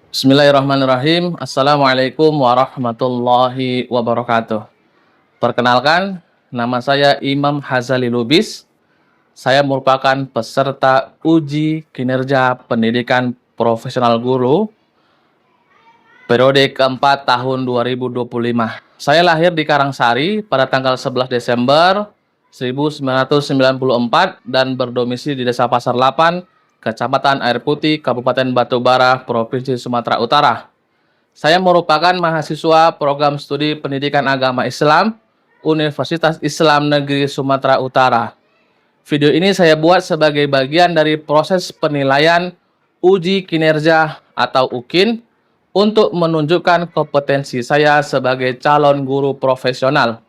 Bismillahirrahmanirrahim. Assalamualaikum warahmatullahi wabarakatuh. Perkenalkan, nama saya Imam Hazali Lubis. Saya merupakan peserta uji kinerja pendidikan profesional guru periode keempat tahun 2025. Saya lahir di Karangsari pada tanggal 11 Desember 1994 dan berdomisili di Desa Pasar Lapan, Kecamatan Air Putih, Kabupaten Batubara, Provinsi Sumatera Utara. Saya merupakan mahasiswa program studi pendidikan agama Islam Universitas Islam Negeri Sumatera Utara. Video ini saya buat sebagai bagian dari proses penilaian uji kinerja atau UKIN untuk menunjukkan kompetensi saya sebagai calon guru profesional.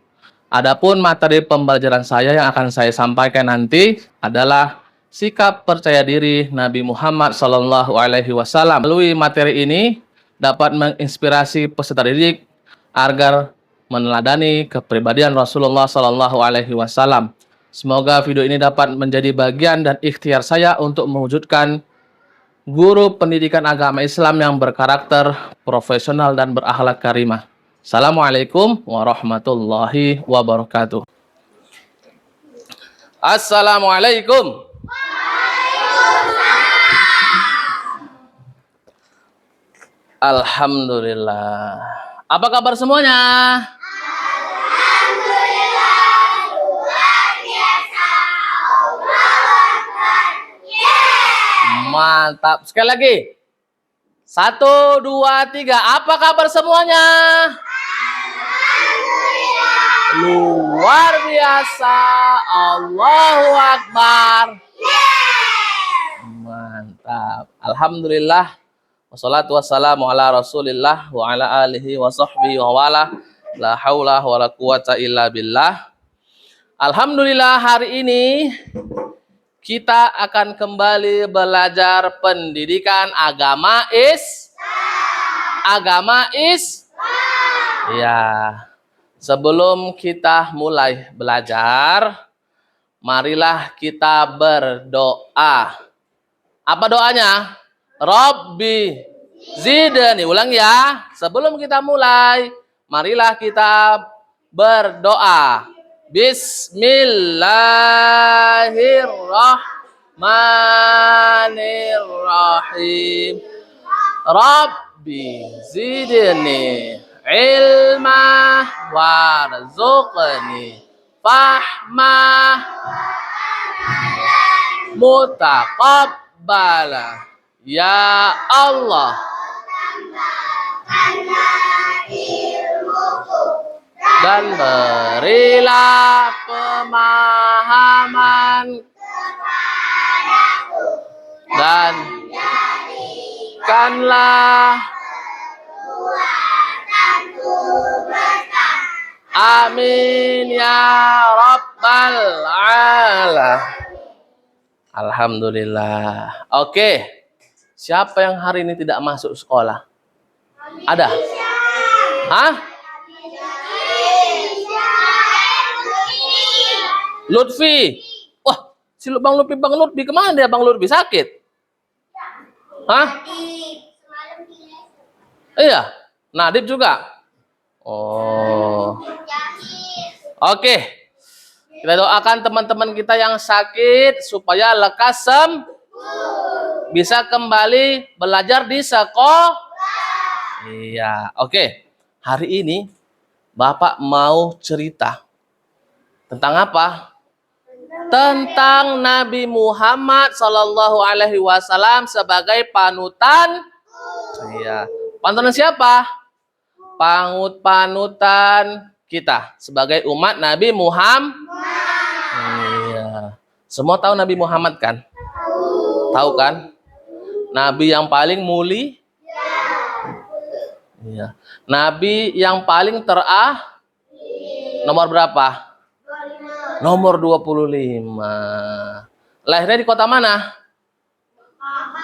Adapun materi pembelajaran saya yang akan saya sampaikan nanti adalah sikap percaya diri Nabi Muhammad SAW. Melalui materi ini dapat menginspirasi peserta didik agar meneladani kepribadian Rasulullah SAW. Semoga video ini dapat menjadi bagian dan ikhtiar saya untuk mewujudkan guru pendidikan agama Islam yang berkarakter profesional dan berakhlak karimah. Assalamualaikum warahmatullahi wabarakatuh. Assalamualaikum. Alhamdulillah. Apa kabar semuanya? Alhamdulillah, luar biasa. Allahu Akbar. Mantap. Sekali lagi. 1, 2, 3. Apa kabar semuanya? Alhamdulillah. Luar biasa. Allahu Akbar. Mantap. Alhamdulillah. Wassalatu wassalamu ala Rasulillah wa ala alihi wa sahbihi wa wala. La haula wa la quwata illa billah. Alhamdulillah, hari ini kita akan kembali belajar pendidikan agama Ya. Sebelum kita mulai belajar, marilah kita berdoa. Apa doanya? Rabbi zidni. Ulang ya. Sebelum kita mulai, marilah kita berdoa. Bismillahirrahmanirrahim. Rabbi zidni ilma warzuqni fahma mutaqabbala. Ya Allah, dan berilah pemahaman dan jadikanlah amin ya rabbal alamin. Alhamdulillah. Oke. Siapa yang hari ini tidak masuk sekolah? Ada? Hah? Lutfi. Wah, si Bang Lutfi kemana dia? Bang Lutfi sakit? Hah? Iya. Nadib juga? Oh. Oke. Kita doakan teman-teman kita yang sakit supaya lekas bisa kembali belajar di sekolah. Iya, oke. Hari ini Bapak mau cerita tentang apa? Tentang Nabi Muhammad SAW sebagai panutan. Iya. Panutan siapa? Panutan kita sebagai umat Nabi Muhammad. Iya. Semua tahu Nabi Muhammad kan? Tahu kan? Nabi yang paling mulia. Iya. Nabi yang paling nomor berapa? Nomor 25. Lahirnya di kota mana?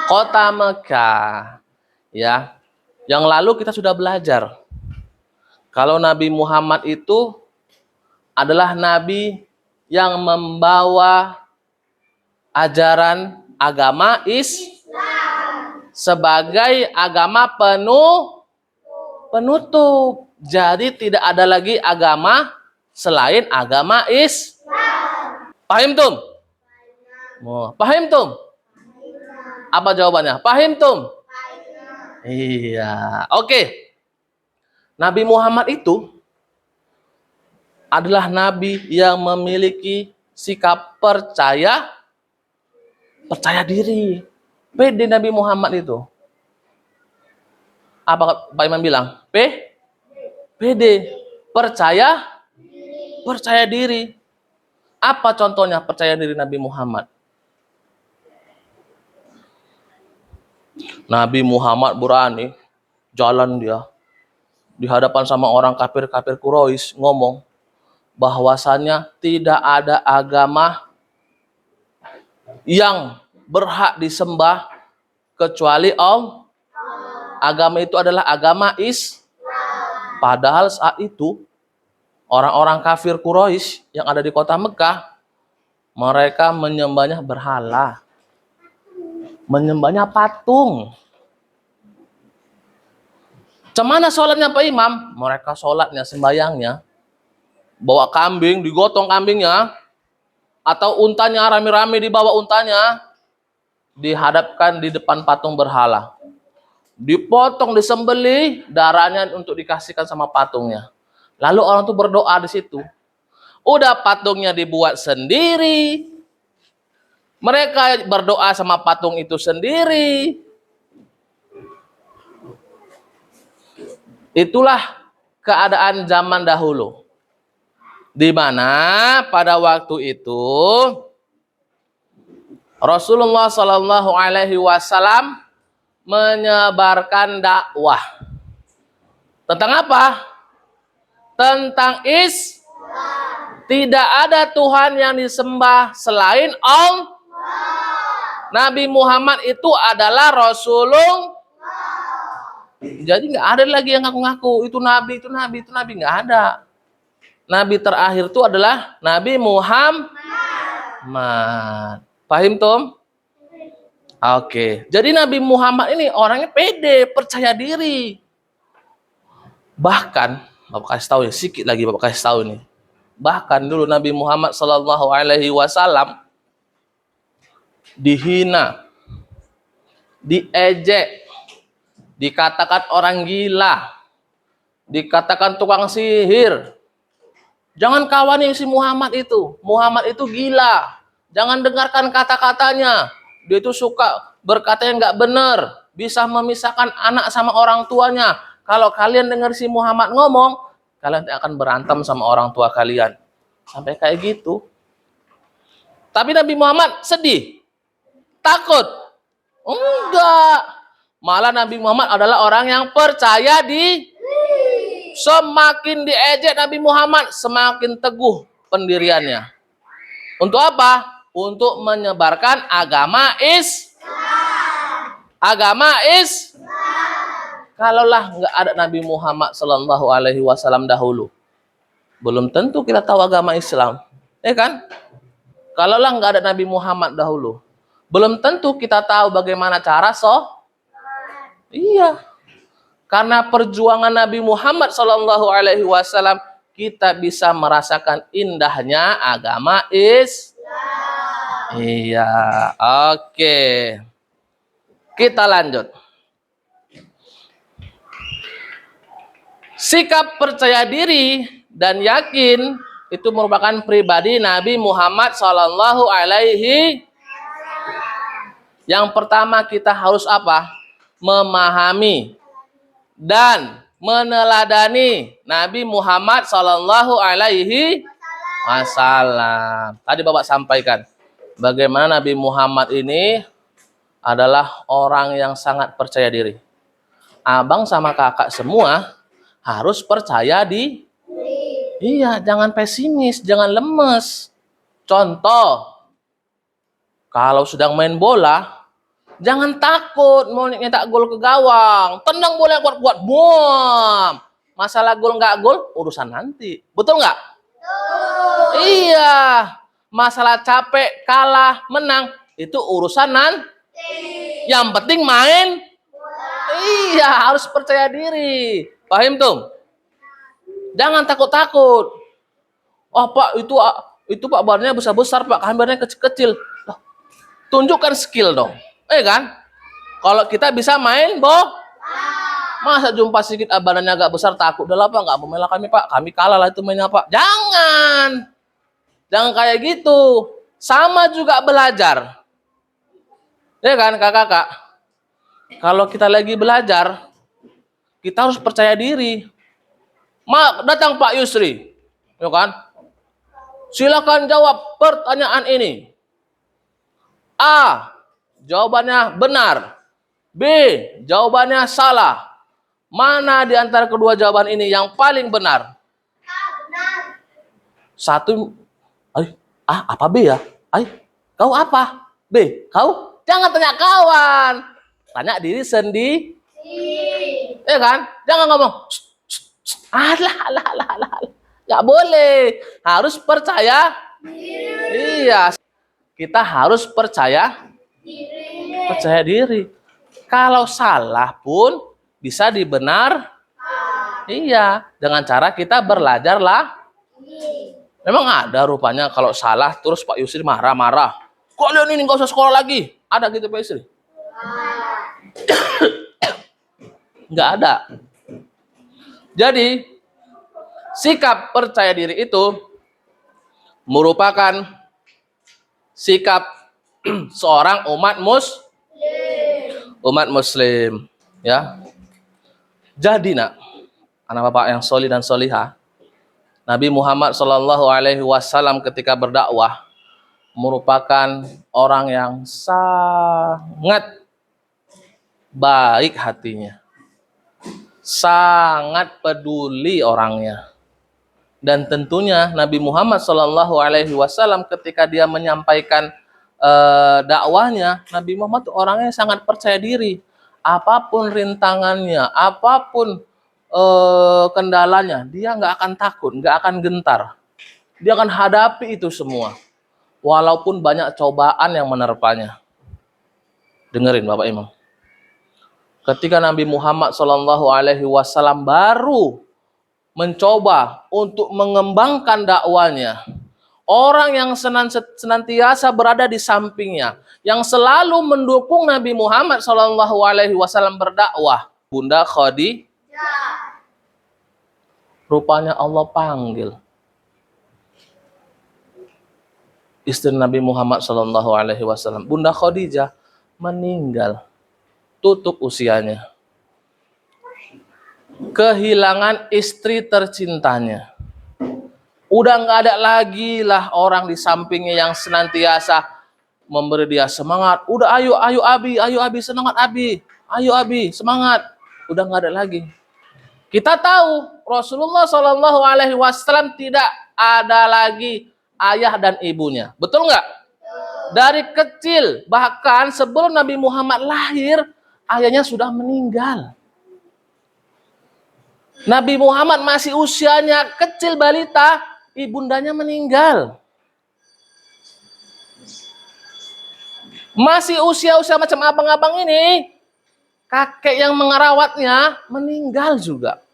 Kota Mekah. Ya. Yang lalu kita sudah belajar. Kalau Nabi Muhammad itu adalah nabi yang membawa ajaran agama Islam. sebagai agama penutup. Jadi tidak ada lagi agama selain agama Pahim tum? Pahim tum? Apa jawabannya? Pahim tum? Iya. Oke. Nabi Muhammad itu adalah nabi yang memiliki sikap percaya diri. Pede Nabi Muhammad itu. Apa Pak Iman bilang? Pede. Percaya diri. Apa contohnya percaya diri Nabi Muhammad? Nabi Muhammad berani jalan dia di hadapan sama orang kafir-kafir Quraisy ngomong bahwasannya tidak ada agama yang berhak disembah kecuali Allah. Agama itu adalah agama Padahal saat itu orang-orang kafir Quraisy yang ada di kota Mekah, mereka menyembahnya berhala, menyembahnya patung. Cemana sholatnya Pak Imam? Mereka sholatnya, sembayangnya, bawa kambing, digotong kambingnya, atau untanya rame-rame dibawa untanya, dihadapkan di depan patung berhala. Dipotong, disembelih, darahnya untuk dikasihkan sama patungnya. Lalu orang tuh berdoa di situ. Udah patungnya dibuat sendiri, mereka berdoa sama patung itu sendiri. Itulah keadaan zaman dahulu. Di mana pada waktu itu Rasulullah Shallallahu Alaihi Wasallam menyebarkan dakwah tentang apa? Tentang tidak ada Tuhan yang disembah selain Allah. Nabi Muhammad itu adalah Rasulullah. Jadi nggak ada lagi yang ngaku-ngaku itu nabi, nggak ada. Nabi terakhir itu adalah Nabi Muhammad. Paham Tom? Oke. Jadi Nabi Muhammad ini orangnya pede, percaya diri. Bahkan Bapak kasih tahu ya, sedikit lagi Bapak kasih tahu nih. Bahkan dulu Nabi Muhammad Shallallahu Alaihi Wasallam dihina, diejek, dikatakan orang gila, dikatakan tukang sihir. Jangan kawani si Muhammad itu. Muhammad itu gila. Jangan dengarkan kata-katanya. Dia itu suka berkata yang nggak benar. Bisa memisahkan anak sama orang tuanya. Kalau kalian dengar si Muhammad ngomong, kalian akan berantem sama orang tua kalian. Sampai kayak gitu. Tapi Nabi Muhammad sedih. Takut. Enggak. Malah Nabi Muhammad adalah orang yang percaya diri. Semakin diejek Nabi Muhammad, semakin teguh pendiriannya. Untuk apa? Untuk menyebarkan agama Kalaulah nggak ada Nabi Muhammad Sallallahu Alaihi Wasallam dahulu, belum tentu kita tahu agama Islam, ya kan? Kalaulah nggak ada Nabi Muhammad dahulu, belum tentu kita tahu bagaimana cara Iya. Karena perjuangan Nabi Muhammad Sallallahu Alaihi Wasallam, kita bisa merasakan indahnya agama Iya, oke. Kita lanjut. Sikap percaya diri dan yakin itu merupakan pribadi Nabi Muhammad Sallallahu Alaihi. Yang pertama kita harus apa? Memahami dan meneladani Nabi Muhammad Sallallahu Alaihi Wasallam. Tadi Bapak sampaikan bagaimana Nabi Muhammad ini adalah orang yang sangat percaya diri. Abang sama kakak semua harus percaya diri. Iya, jangan pesimis, jangan lemes. Contoh, kalau sedang main bola, jangan takut mau nyetak gol ke gawang. Tendang bola yang kuat-kuat, boom. Masalah gol nggak gol, urusan nanti. Betul nggak? Iya. Masalah capek, kalah, menang, itu urusan nanti. Yang penting main. Iya, harus percaya diri. Paham tuh? Jangan takut-takut. Oh Pak, itu Pak barnya besar-besar Pak, kami barnya kecil-kecil. Loh, tunjukkan skill dong. Kan? Kalau kita bisa main, masa jumpa sedikit badannya agak besar takut. Udah lah Pak, nggak mau melah kami Pak. Kami kalah lah itu mainnya Pak. Jangan. Jangan kayak gitu. Sama juga belajar. Ya kan kakak-kakak? Kalau kita lagi belajar, kita harus percaya diri. Datang Pak Yusri. Ya kan? Silakan jawab pertanyaan ini. A. Jawabannya benar. B. Jawabannya salah. Mana di antara kedua jawaban ini yang paling benar? Benar. Satu. Apa B ya? Kau apa? B. Kau? Jangan tanya kawan. Tanya diri sendiri. Ya kan? Jangan ngomong. Alah. Nggak boleh. Harus percaya diri. Iya. Kita harus percaya diri. Kalau salah pun bisa dibenar. Iya. Dengan cara kita belajar lah. Memang ada rupanya kalau salah terus Pak Yusri marah-marah. Kalian ini nggak usah sekolah lagi. Ada gitu Pak Yusri? Nggak ada. Jadi sikap percaya diri itu merupakan sikap seorang umat muslim, ya. Jadi anak bapak yang solih dan solihah, Nabi Muhammad SAW ketika berdakwah merupakan orang yang sangat baik hatinya, sangat peduli orangnya. Dan tentunya Nabi Muhammad SAW ketika dia menyampaikan dakwahnya, Nabi Muhammad itu orangnya sangat percaya diri. Apapun rintangannya, apapun kendalanya, dia nggak akan takut, nggak akan gentar. Dia akan hadapi itu semua, walaupun banyak cobaan yang menerpanya. Dengerin Bapak Imam. Ketika Nabi Muhammad SAW baru mencoba untuk mengembangkan dakwanya, orang yang senantiasa berada di sampingnya, yang selalu mendukung Nabi Muhammad SAW berdakwah, Bunda Khadijah. Rupanya Allah panggil istri Nabi Muhammad SAW, Bunda Khadijah meninggal, tutup usianya, kehilangan istri tercintanya. Udah nggak ada lagi lah orang di sampingnya yang senantiasa memberi dia semangat. Udah ayo Abi, semangat Abi, ayo Abi, semangat. Udah nggak ada lagi. Kita tahu Rasulullah SAW tidak ada lagi ayah dan ibunya. Betul nggak? Dari kecil, bahkan sebelum Nabi Muhammad lahir, ayahnya sudah meninggal. Nabi Muhammad masih usianya kecil balita, ibundanya meninggal. Masih usia-usia macam abang-abang ini, kakek yang mengerawatnya meninggal juga.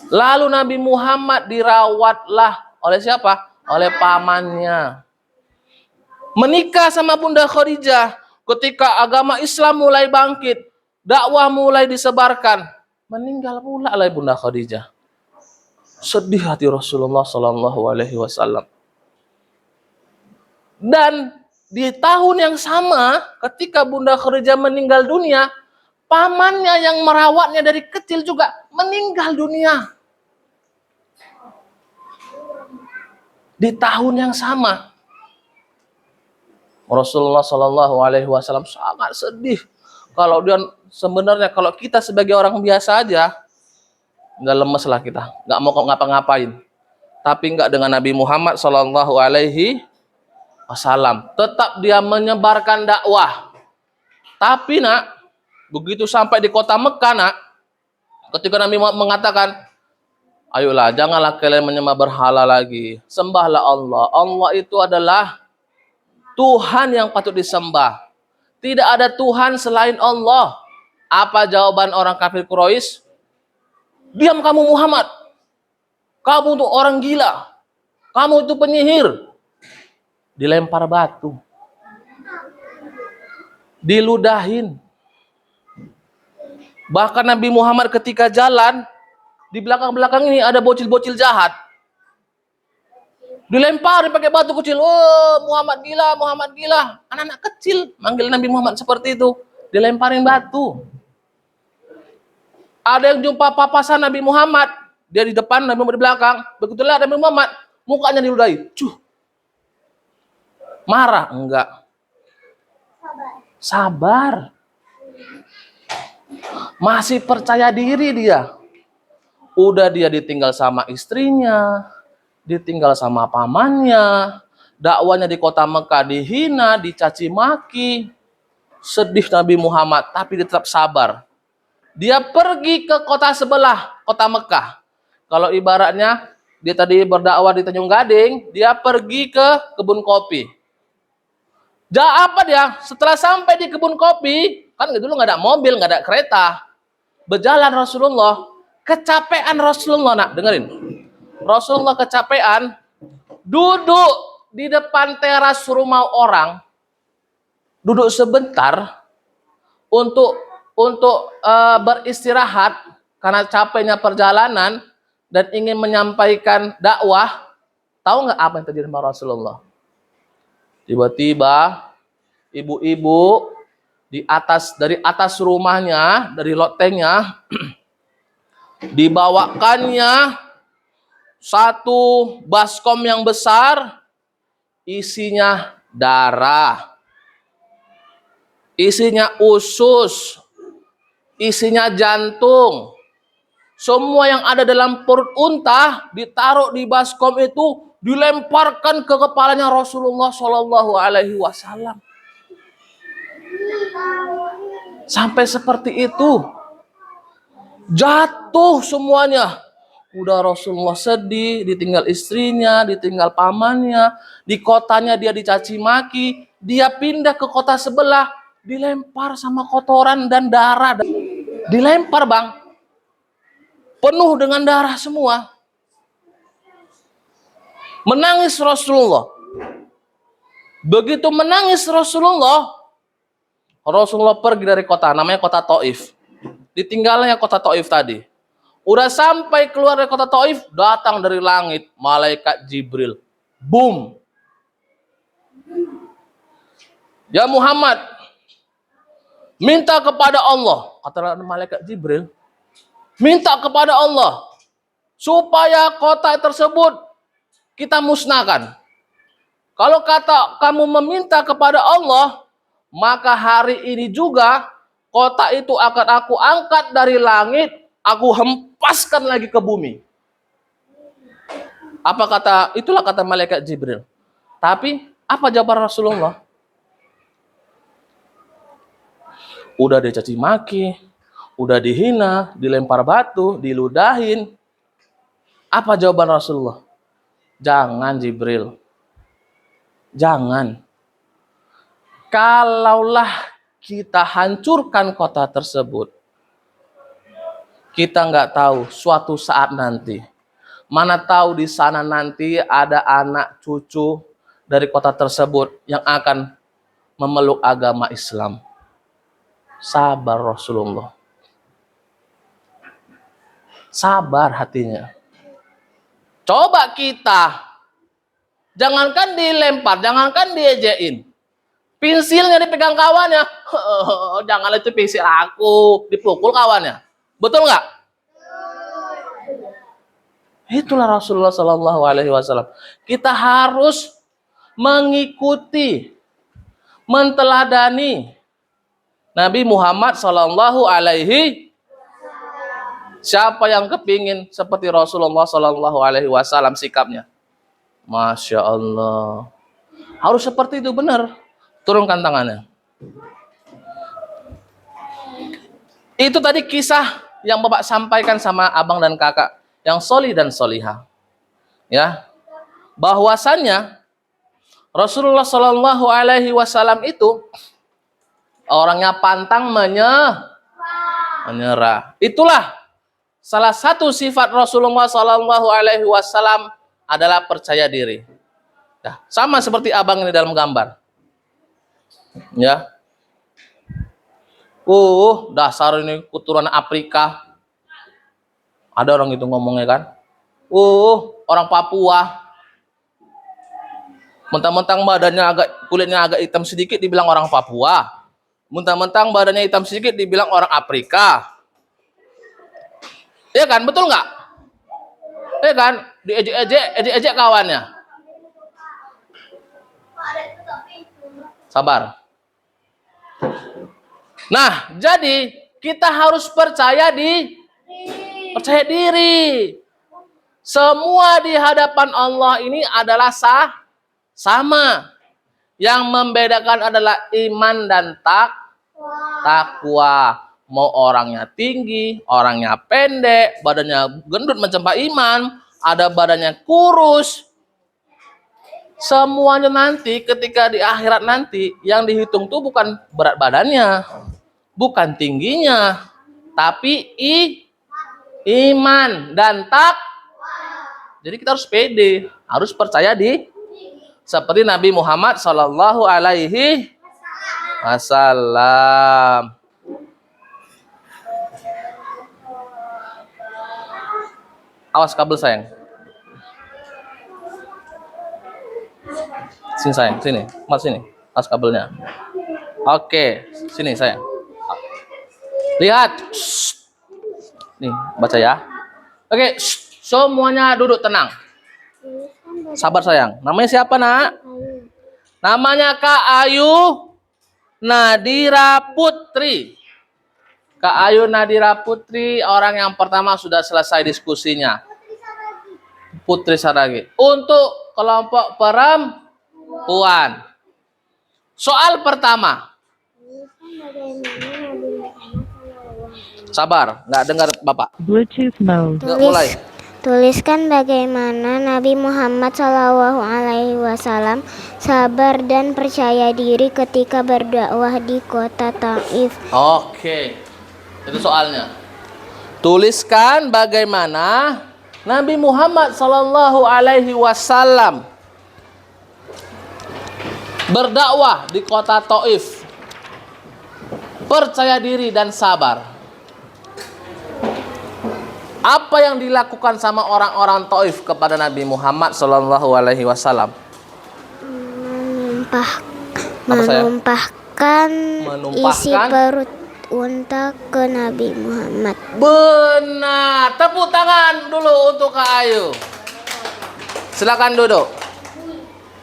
Lalu Nabi Muhammad dirawatlah oleh siapa? Oleh pamannya. Menikah sama Bunda Khadijah ketika agama Islam mulai bangkit, dakwah mulai disebarkan, meninggal pula oleh Bunda Khadijah. Sedih hati Rasulullah SAW. Dan di tahun yang sama, ketika Bunda Khadijah meninggal dunia, pamannya yang merawatnya dari kecil juga meninggal dunia. Di tahun yang sama, Rasulullah SAW sangat sedih. Kalau dia sebenarnya kalau kita sebagai orang biasa aja, nggak lemes lah kita, nggak mau ngapa-ngapain. Tapi nggak dengan Nabi Muhammad SAW. Tetap dia menyebarkan dakwah. Tapi begitu sampai di kota Mekah ketika Nabi Muhammad mengatakan, ayolah, janganlah kalian menyembah berhala lagi. Sembahlah Allah. Allah itu adalah Tuhan yang patut disembah. tidak ada Tuhan selain Allah. Apa jawaban orang kafir Quraisy? Diam kamu Muhammad. Kamu tuh orang gila. Kamu itu penyihir. Dilempar batu. Diludahin. Bahkan Nabi Muhammad ketika jalan, di belakang-belakang ini ada bocil-bocil jahat. Dilempar pakai batu kecil. Oh, Muhammad gila, Muhammad gila. Anak-anak kecil manggil Nabi Muhammad seperti itu. Dilemparin batu. Ada yang jumpa papasan Nabi Muhammad. Dia di depan, Nabi Muhammad di belakang. Begitulah Nabi Muhammad. Mukanya diludahi. Cuh. Marah? Enggak. Sabar. Masih percaya diri dia. Udah dia ditinggal sama istrinya, ditinggal sama pamannya, dakwanya di kota Mekah dihina, dicaci maki. Sedih Nabi Muhammad, tapi dia tetap sabar. Dia pergi ke kota sebelah, kota Mekah. Kalau ibaratnya dia tadi berdakwah di Tanjung Gading, dia pergi ke kebun kopi. Apa dia? Setelah sampai di kebun kopi, kan dulu nggak ada mobil, nggak ada kereta. Berjalan Rasulullah, kecapean Rasulullah, nak dengerin. Rasulullah kecapean, duduk di depan teras rumah orang, duduk sebentar untuk beristirahat karena capeknya perjalanan dan ingin menyampaikan dakwah. Tahu nggak apa yang terjadi sama Rasulullah? Tiba-tiba ibu-ibu dari atas rumahnya, dari lotengnya, dibawakannya satu baskom yang besar, isinya darah, isinya usus, isinya jantung. Semua yang ada dalam perut unta ditaruh di baskom itu, dilemparkan ke kepalanya Rasulullah Shallallahu Alaihi Wasallam. Sampai seperti itu, jatuh semuanya. Udah Rasulullah sedih, ditinggal istrinya, ditinggal pamannya, di kotanya dia dicaci maki, dia pindah ke kota sebelah, dilempar sama kotoran dan darah. Dilempar bang, penuh dengan darah semua. Menangis Rasulullah. Begitu menangis Rasulullah pergi dari kota, namanya kota Taif. Ditinggalnya kota Taif tadi. Udah sampai keluar dari kota Taif, datang dari langit malaikat Jibril. Boom. Ya Muhammad, minta kepada Allah, kata malaikat Jibril, minta kepada Allah supaya kota tersebut kita musnahkan. Kalau kata kamu meminta kepada Allah, maka hari ini juga kota itu akan aku angkat dari langit, aku hempaskan lagi ke bumi. Itulah kata malaikat Jibril. Tapi apa jawaban Rasulullah? Udah dicaci maki, udah dihina, dilempar batu, diludahin. Apa jawaban Rasulullah? Jangan Jibril. Jangan. Kalaulah kita hancurkan kota tersebut, kita nggak tahu suatu saat nanti. Mana tahu di sana nanti ada anak cucu dari kota tersebut yang akan memeluk agama Islam. Sabar Rasulullah. Sabar hatinya. Coba kita, jangankan dilempar, jangankan diejein, pensilnya dipegang kawannya, jangan itu pensil aku, dipukul kawannya. Betul nggak? Itulah Rasulullah Shallallahu Alaihi Wasallam. Kita harus mengikuti, menteladani Nabi Muhammad Shallallahu Alaihi. Siapa yang kepingin seperti Rasulullah Shallallahu Alaihi Wasallam sikapnya? Masya Allah. Harus seperti itu, benar. Turunkan tangannya. Itu tadi kisah yang Bapak sampaikan sama abang dan kakak yang solih dan solihah. Ya, bahwasannya Rasulullah Shallallahu Alaihi Wasallam itu Orangnya pantang menyerah. Itulah salah satu sifat Rasulullah Sallallahu Alaihi Wasallam adalah percaya diri. Nah, sama seperti abang ini dalam gambar. Ya. Dasar ini keturunan Afrika. Ada orang itu ngomongnya kan. Orang Papua. Mentang-mentang kulitnya agak hitam sedikit dibilang orang Papua. Mentang-mentang badannya hitam sedikit dibilang orang Afrika. Iya kan, betul nggak? Iya kan, diejek kawannya. Sabar. Nah, jadi kita harus percaya diri. Semua di hadapan Allah ini adalah sama. Yang membedakan adalah iman dan takwa. Mau orangnya tinggi, orangnya pendek, badannya gendut macam Pak Iman, ada badannya kurus. Semuanya nanti ketika di akhirat nanti yang dihitung tuh bukan berat badannya, bukan tingginya, tapi iman dan Jadi kita harus pede, harus percaya seperti Nabi Muhammad Sallallahu Alaihi Wasallam. Awas kabel sayang. Sini sayang, sini. Mas sini. Awas kabelnya. Oke, sini sayang. Lihat. Nih, baca ya. Oke, semuanya duduk tenang. Sabar sayang. Namanya siapa, Nak? Namanya Kak Ayu Nadira Putri. Kak Ayu Nadira Putri, orang yang pertama sudah selesai diskusinya. Putri Saragi. Untuk kelompok perempuan. Soal pertama. Sabar, nggak dengar Bapak. Bluetooth mode. Mulai. Tuliskan bagaimana Nabi Muhammad SAW sabar dan percaya diri ketika berdakwah di kota Taif. Oke, itu soalnya. Tuliskan bagaimana Nabi Muhammad SAW berdakwah di kota Taif, percaya diri dan sabar. Apa yang dilakukan sama orang-orang Taif kepada Nabi Muhammad SAW? Menumpahkan isi perut unta ke Nabi Muhammad. Benar. Tepuk tangan dulu untuk Kak Ayu. Silakan duduk.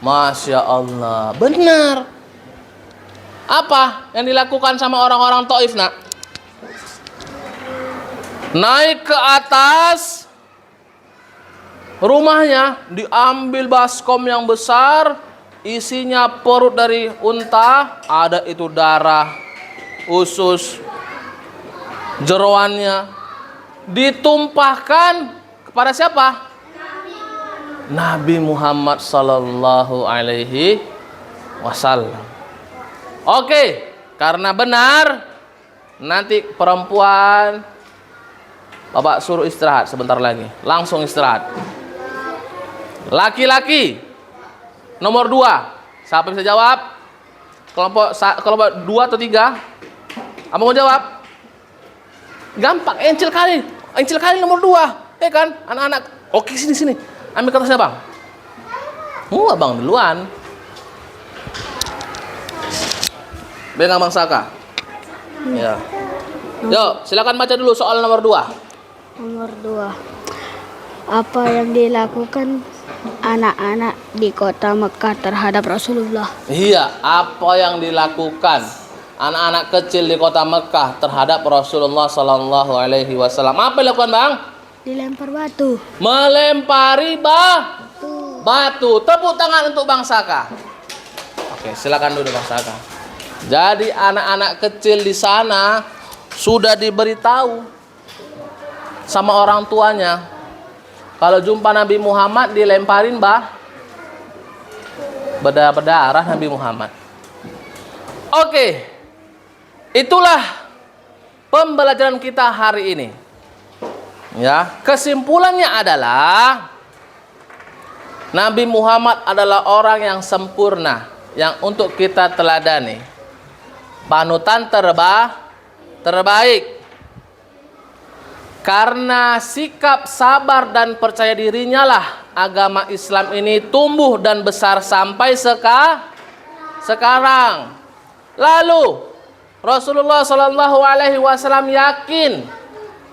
Masya Allah. Benar. Apa yang dilakukan sama orang-orang Taif, Nak? Naik ke atas rumahnya, diambil baskom yang besar, isinya perut dari unta, ada itu darah, usus, jeroannya, ditumpahkan kepada siapa? Nabi Muhammad Sallallahu Alaihi Wasallam. Oke, karena benar, nanti perempuan Bapak suruh istirahat sebentar lagi. Langsung istirahat. Laki-laki nomor 2. Siapa bisa jawab? Kelompok 2 atau 3? Apa mau jawab? Gampang, encil kali nomor 2. Kan? Anak-anak. Oke, sini. Ambil kertasnya, Bang. Abang duluan. Pegang Bang Saka. Ya. Yuk, silakan baca dulu soal nomor 2. Nomor 2. Apa yang dilakukan anak-anak di kota Mekah terhadap Rasulullah? Iya, apa yang dilakukan anak-anak kecil di kota Mekah terhadap Rasulullah Sallallahu Alaihi Wasallam? Apa yang dilakukan, Bang? Dilempar batu. Melempari batu. Tepuk tangan untuk Bang Saka. Oke, silakan dulu Bang Saka. Jadi anak-anak kecil di sana sudah diberitahu sama orang tuanya, kalau jumpa Nabi Muhammad dilemparin berdarah Nabi Muhammad. Oke, Itulah pembelajaran kita hari ini. Ya, kesimpulannya adalah Nabi Muhammad adalah orang yang sempurna, yang untuk kita teladani. Panutan terbaik. Karena sikap sabar dan percaya dirinya lah agama Islam ini tumbuh dan besar sampai sekarang. Lalu Rasulullah Shallallahu Alaihi Wasallam yakin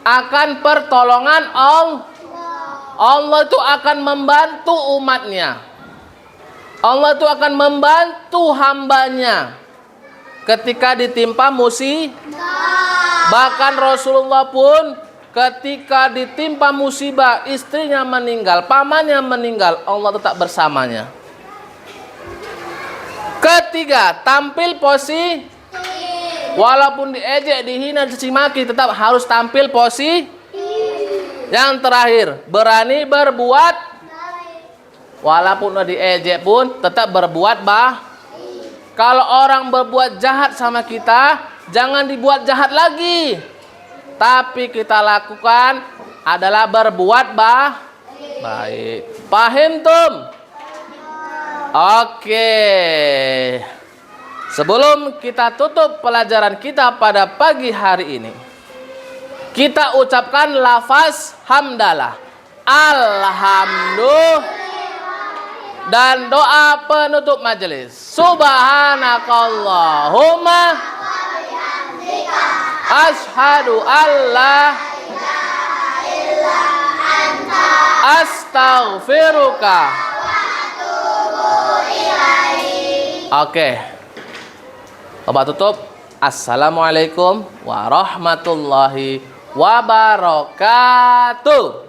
akan pertolongan Allah itu akan membantu umatnya. Allah itu akan membantu hambanya ketika ditimpa musibah. Bahkan Rasulullah pun ketika ditimpa musibah, istrinya meninggal, pamannya meninggal, Allah tetap bersamanya. Ketiga, tampil positif. Walaupun diejek, dihina, dicaci maki, tetap harus tampil positif. Yang terakhir, berani berbuat. Walaupun diejek pun tetap berbuat Kalau orang berbuat jahat sama kita, jangan dibuat jahat lagi. Tapi kita lakukan adalah berbuat baik. Paham tum? Oke. Sebelum kita tutup pelajaran kita pada pagi hari ini, kita ucapkan lafaz hamdalah. Alhamdulillah. Dan doa penutup majelis. Subhanakallahumma asyhadu alla astaghfiruka. Oke. Obat tutup. Assalamualaikum warahmatullahi wabarakatuh.